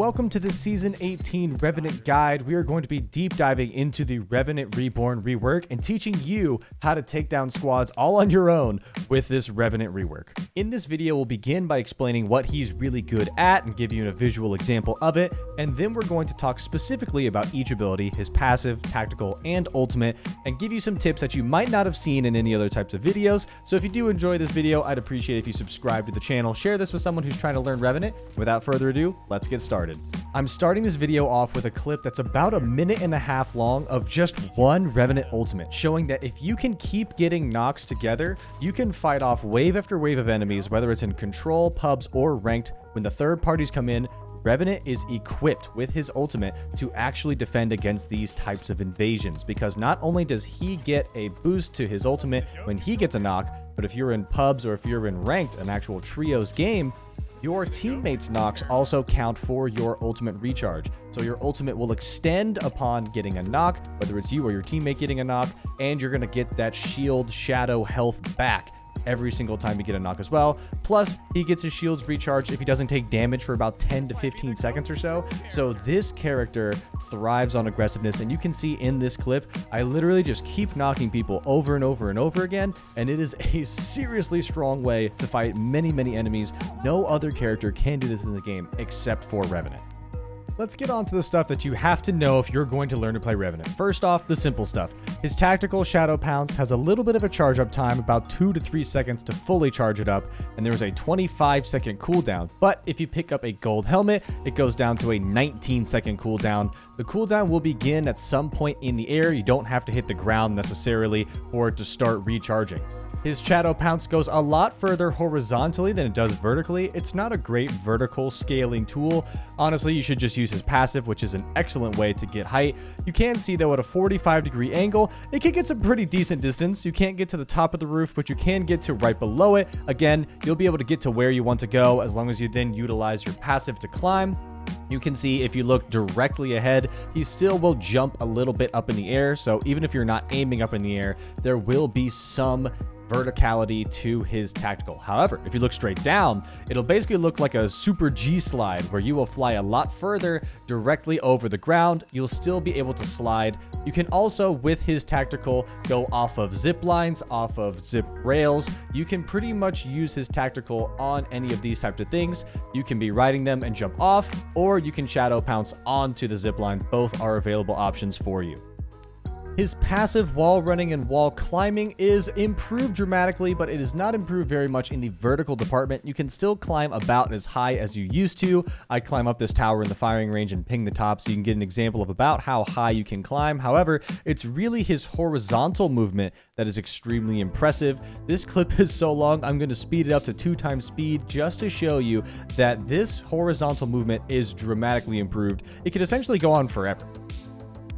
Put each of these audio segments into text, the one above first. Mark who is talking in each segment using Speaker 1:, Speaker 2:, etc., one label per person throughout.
Speaker 1: Welcome to the Season 18 Revenant Guide. We are going to be deep diving into the Revenant Reborn rework and teaching you how to take down squads all on your own with this Revenant rework. In this video, we'll begin by explaining what he's really good at and give you a visual example of it, and then we're going to talk specifically about each ability, his passive, tactical, and ultimate, and give you some tips that you might not have seen in any other types of videos. So if you do enjoy this video, I'd appreciate if you subscribe to the channel, share this with someone who's trying to learn Revenant. Without further ado, let's get started. I'm starting this video off with a clip that's about 1.5 minutes long of just one Revenant ultimate, showing that if you can keep getting knocks together, you can fight off wave after wave of enemies, whether it's in control, pubs, or ranked. When the third parties come in, Revenant is equipped with his ultimate to actually defend against these types of invasions, because not only does he get a boost to his ultimate when he gets a knock, but if you're in pubs or if you're in ranked, an actual trios game, your teammates' knocks also count for your ultimate recharge. So your ultimate will extend upon getting a knock, whether it's you or your teammate getting a knock, and you're going to get that shield shadow health back every single time you get a knock as well. Plus, he gets his shields recharged if he doesn't take damage for about 10 to 15 seconds or so. So this character thrives on aggressiveness, and you can see in this clip, I literally just keep knocking people over and over and over again, and it is a seriously strong way to fight many, many enemies. No other character can do this in the game except for Revenant. Let's get on to the stuff that you have to know if you're going to learn to play Revenant. First off, the simple stuff. His tactical Shadow Pounce has a little bit of a charge up time, about 2 to 3 seconds to fully charge it up, and there's a 25-second cooldown. But if you pick up a gold helmet, it goes down to a 19-second cooldown. The cooldown will begin at some point in the air. You don't have to hit the ground necessarily for it to start recharging. His Shadow Pounce goes a lot further horizontally than it does vertically. It's not a great vertical scaling tool. Honestly, you should just use his passive, which is an excellent way to get height. You can see, though, at a 45-degree angle, it can get some pretty decent distance. You can't get to the top of the roof, but you can get to right below it. Again, you'll be able to get to where you want to go as long as you then utilize your passive to climb. You can see if you look directly ahead, he still will jump a little bit up in the air. So even if you're not aiming up in the air, there will be some verticality to his tactical. However, if you look straight down, it'll basically look like a super G slide where you will fly a lot further directly over the ground. You'll still be able to slide. You can also, with his tactical, go off of zip lines, off of zip rails. You can pretty much use his tactical on any of these types of things. You can be riding them and jump off, or you can Shadow Pounce onto the zip line. Both are available options for you. His passive wall running and wall climbing is improved dramatically, but it is not improved very much in the vertical department. You can still climb about as high as you used to. I climb up this tower in the firing range and ping the top so you can get an example of about how high you can climb. However, it's really his horizontal movement that is extremely impressive. This clip is so long, I'm going to speed it up to 2 times speed just to show you that this horizontal movement is dramatically improved. It could essentially go on forever.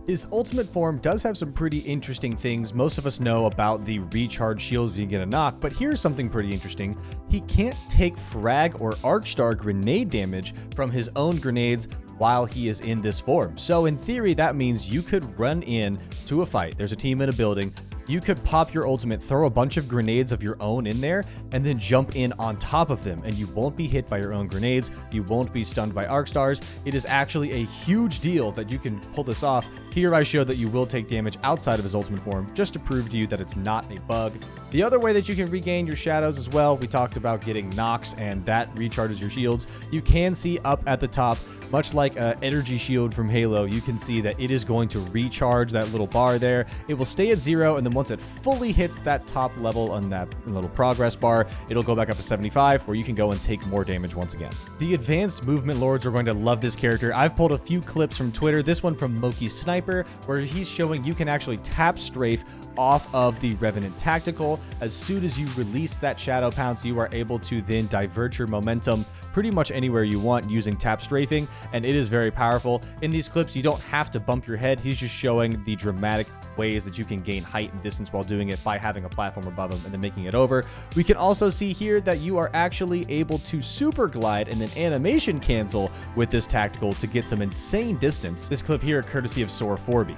Speaker 1: His ultimate form does have some pretty interesting things. Most of us know about the recharge shields when you get a knock, but here's something pretty interesting. He can't take frag or arc star grenade damage from his own grenades while he is in this form. So in theory, that means you could run in to a fight. There's a team in a building. You could pop your ultimate, throw a bunch of grenades of your own in there, and then jump in on top of them, and you won't be hit by your own grenades. You won't be stunned by arc stars. It is actually a huge deal that you can pull this off. Here I show that you will take damage outside of his ultimate form, just to prove to you that it's not a bug. The other way that you can regain your shadows as well, we talked about getting knocks, and that recharges your shields. You can see up at the top, much like an energy shield from Halo, you can see that it is going to recharge that little bar there. It will stay at 0, and then once it fully hits that top level on that little progress bar, it'll go back up to 75, where you can go and take more damage once again. The advanced movement lords are going to love this character. I've pulled a few clips from Twitter, this one from Moki Sniper, where he's showing you can actually tap strafe off of the Revenant Tactical. As soon as you release that Shadow Pounce, you are able to then divert your momentum pretty much anywhere you want using tap strafing, and it is very powerful. In these clips, you don't have to bump your head. He's just showing the dramatic ways that you can gain height and distance while doing it by having a platform above him and then making it over. We can also see here that you are actually able to super glide and then animation cancel with this tactical to get some insane distance. This clip here courtesy of Soar 4B.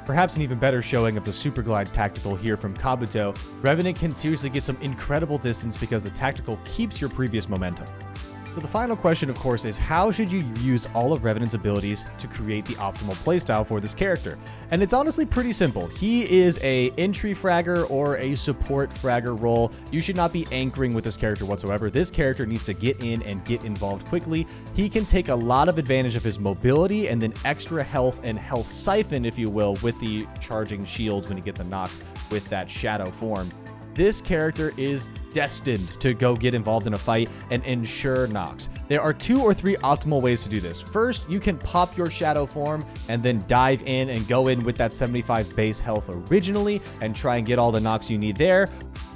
Speaker 1: Perhaps an even better showing of the Super Glide tactical here from Kabuto. Revenant can seriously get some incredible distance because the tactical keeps your previous momentum. So the final question, of course, is how should you use all of Revenant's abilities to create the optimal playstyle for this character? And it's honestly pretty simple. He is a entry fragger or a support fragger role. You should not be anchoring with this character whatsoever. This character needs to get in and get involved quickly. He can take a lot of advantage of his mobility and then extra health and health siphon, if you will, with the charging shields when he gets a knock with that shadow form. This character is destined to go get involved in a fight and ensure knocks. There are 2 or 3 optimal ways to do this. First, you can pop your shadow form and then dive in and go in with that 75 base health originally and try and get all the knocks you need there.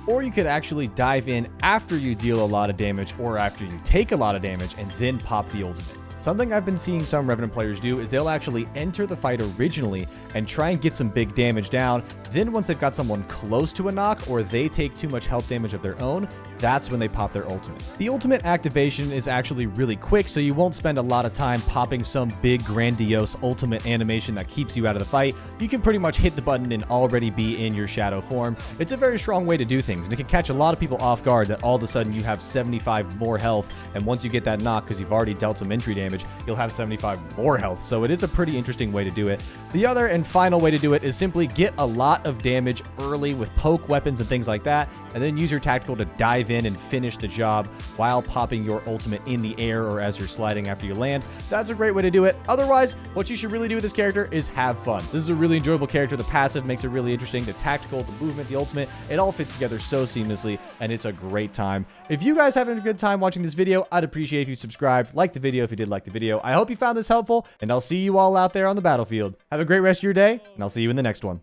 Speaker 1: Or you could actually dive in after you deal a lot of damage or after you take a lot of damage and then pop the ultimate. Something I've been seeing some Revenant players do is they'll actually enter the fight originally and try and get some big damage down. Then once they've got someone close to a knock or they take too much health damage of their own, that's when they pop their ultimate. The ultimate activation is actually really quick, so you won't spend a lot of time popping some big grandiose ultimate animation that keeps you out of the fight. You can pretty much hit the button and already be in your shadow form. It's a very strong way to do things, and it can catch a lot of people off guard that all of a sudden you have 75 more health, and once you get that knock, because you've already dealt some entry damage, you'll have 75 more health. So it is a pretty interesting way to do it. The other and final way to do it is simply get a lot of damage early with poke weapons and things like that, and then use your tactical to dive in and finish the job while popping your ultimate in the air or as you're sliding after you land. That's a great way to do it. Otherwise, what you should really do with this character is have fun. This is a really enjoyable character. The passive makes it really interesting. The tactical, the movement, the ultimate, it all fits together so seamlessly, and it's a great time. If you guys having a good time watching this video, I'd appreciate if you subscribed, like the video if you did like the video. I hope you found this helpful, and I'll see you all out there on the battlefield. Have a great rest of your day, and I'll see you in the next one.